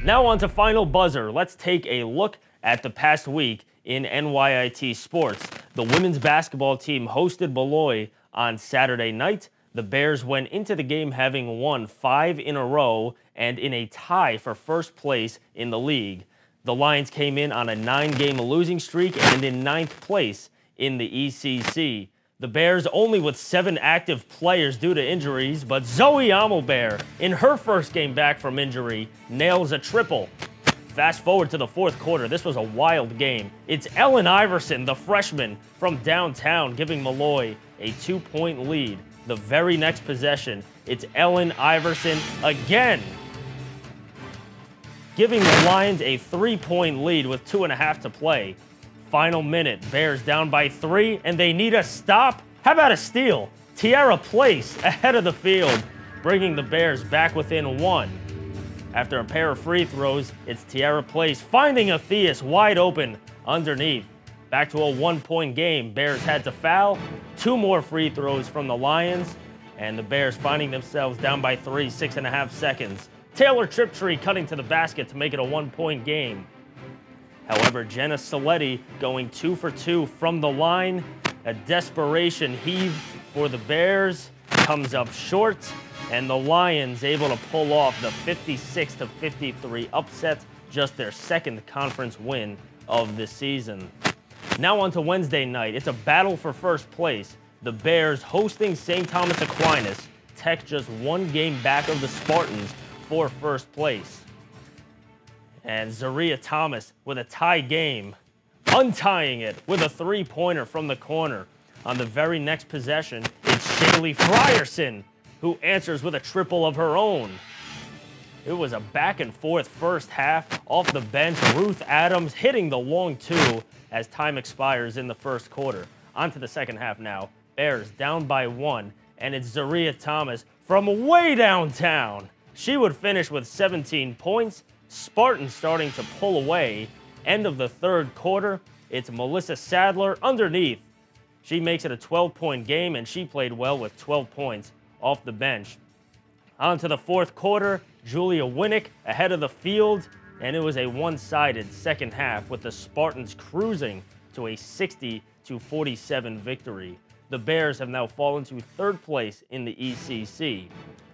Now on to Final Buzzer. Let's take a look at the past week in NYIT sports. The women's basketball team hosted Molloy on Saturday night. The Bears went into the game having won 5 in a row and in a tie for first place in the league. The Lions came in on a 9-game losing streak and in 9th place in the ECC. The Bears only with 7 active players due to injuries, but Zoe Amelbear, in her first game back from injury, nails a triple. Fast forward to the fourth quarter, this was a wild game. It's Ellen Iverson, the freshman from downtown, giving Molloy a 2-point lead. The very next possession, it's Ellen Iverson again, giving the Lions a 3-point lead with 2.5 to play. Final minute, Bears down by 3, and they need a stop. How about a steal? Tiara Place ahead of the field, bringing the Bears back within 1. After a pair of free throws, it's Tiara Place finding Atheus wide open underneath. Back to a 1-point game. Bears had to foul. 2 more free throws from the Lions, and the Bears finding themselves down by 3, 6.5 seconds. Taylor Triptree cutting to the basket to make it a 1-point game. However, Jenna Saletti going 2 for 2 from the line. A desperation heave for the Bears comes up short, and the Lions able to pull off the 56-53 upset, just their second conference win of the season. Now on to Wednesday night. It's a battle for first place. The Bears hosting St. Thomas Aquinas. Tech just 1 game back of the Spartans for first place. And Zaria Thomas with a tie game, untying it with a 3-pointer from the corner. On the very next possession, it's Shaylee Frierson, who answers with a triple of her own. It was a back-and-forth first half. Off the bench, Ruth Adams hitting the long 2 as time expires in the first quarter. On to the second half now. Bears down by 1, and it's Zaria Thomas from way downtown. She would finish with 17 points. Spartans starting to pull away. End of the third quarter, it's Melissa Sadler underneath. She makes it a 12-point game, and she played well with 12 points off the bench. On to the fourth quarter, Julia Winnick ahead of the field, and it was a one-sided second half with the Spartans cruising to a 60-47 victory. The Bears have now fallen to 3rd place in the ECC.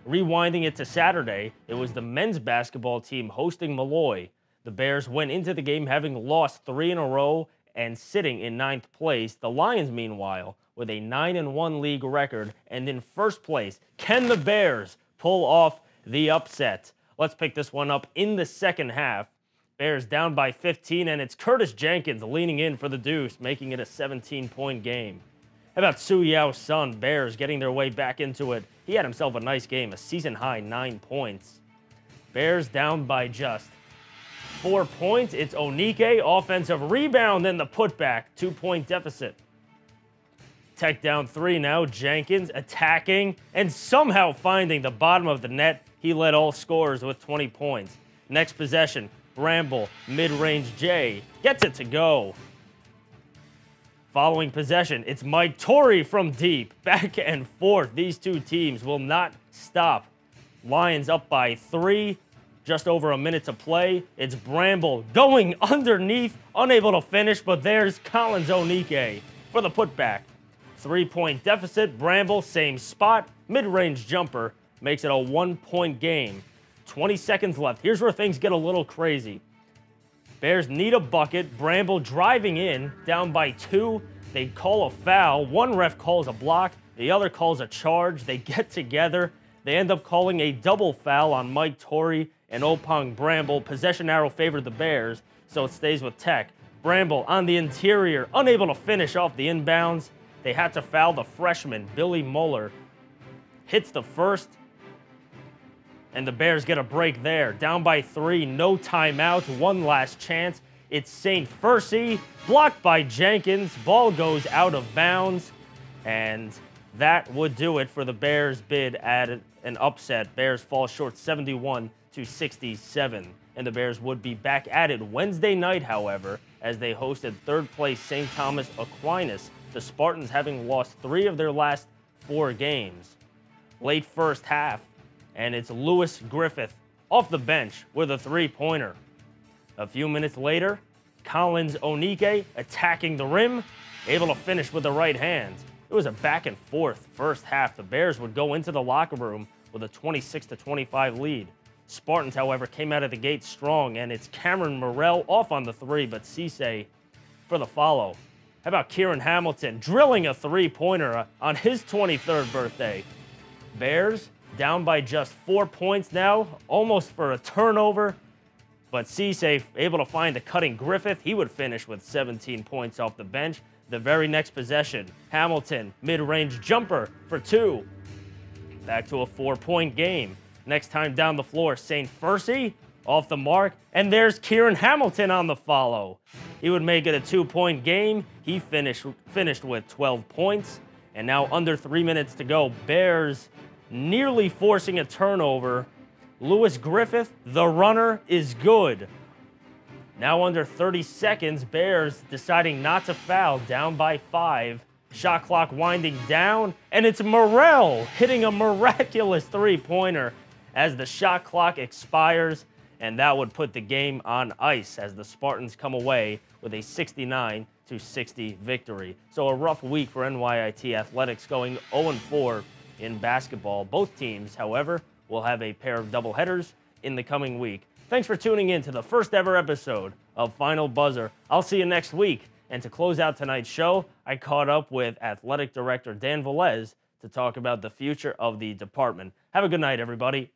Rewinding it to Saturday, it was the men's basketball team hosting Molloy. The Bears went into the game having lost 3 in a row and sitting in 9th place. The Lions, meanwhile, with a 9-1 league record and in first place. Can the Bears pull off the upset? Let's pick this one up in the second half. Bears down by 15, and it's Curtis Jenkins leaning in for the deuce, making it a 17-point game. How about Su Yao's son, Bears getting their way back into it? He had himself a nice game, a season-high 9 points. Bears down by just 4 points. It's Onike, offensive rebound, and the putback, 2-point deficit. Tech down 3 now. Jenkins attacking and somehow finding the bottom of the net. He led all scorers with 20 points. Next possession, Bramble, mid-range J, gets it to go. Following possession, it's Mike Torrey from deep. Back and forth, these two teams will not stop. Lions up by 3, just over a minute to play. It's Bramble going underneath, unable to finish, but there's Collins Onike for the putback. 3-point deficit, Bramble, same spot, mid-range jumper, makes it a 1-point game. 20 seconds left. Here's where things get a little crazy. Bears need a bucket. Bramble driving in, down by 2. They call a foul. One ref calls a block. The other calls a charge. They get together. They end up calling a double foul on Mike Torrey and Opong Bramble. Possession arrow favored the Bears, so it stays with Tech. Bramble on the interior, unable to finish off the inbounds. They had to foul the freshman, Billy Muller. Hits the first, and the Bears get a break there. Down by 3, no timeouts, one last chance. It's St. Fursey, blocked by Jenkins. Ball goes out of bounds, and that would do it for the Bears' bid at an upset. Bears fall short 71-67, and the Bears would be back at it Wednesday night, however, as they hosted 3rd place St. Thomas Aquinas, the Spartans having lost 3 of their last 4 games. Late first half, and it's Lewis Griffith off the bench with a three-pointer. A few minutes later, Collins Onike attacking the rim, able to finish with the right hand. It was a back and forth first half. The Bears would go into the locker room with a 26-25 lead. Spartans, however, came out of the gate strong, and it's Cameron Morrell off on the three, but Cisse for the follow. How about Kieran Hamilton drilling a three-pointer on his 23rd birthday? Bears down by just 4 points now, almost for a turnover, but Cisse able to find the cutting Griffith. He would finish with 17 points off the bench. The very next possession, Hamilton, mid-range jumper for 2. Back to a 4-point game. Next time down the floor, St. Fursey off the mark, and there's Kieran Hamilton on the follow. He would make it a 2-point game. He finished with 12 points, and now under 3 minutes to go, Bears nearly forcing a turnover. Lewis Griffith, the runner, is good. Now under 30 seconds, Bears deciding not to foul, down by 5. Shot clock winding down, and it's Morrell hitting a miraculous three-pointer as the shot clock expires, and that would put the game on ice as the Spartans come away with a 69-60 victory. So a rough week for NYIT athletics, going 0-4 in basketball. Both teams, however, will have a pair of doubleheaders in the coming week. Thanks for tuning in to the first ever episode of Final Buzzer. I'll see you next week. And to close out tonight's show, I caught up with Athletic Director Dan Velez to talk about the future of the department. Have a good night, everybody.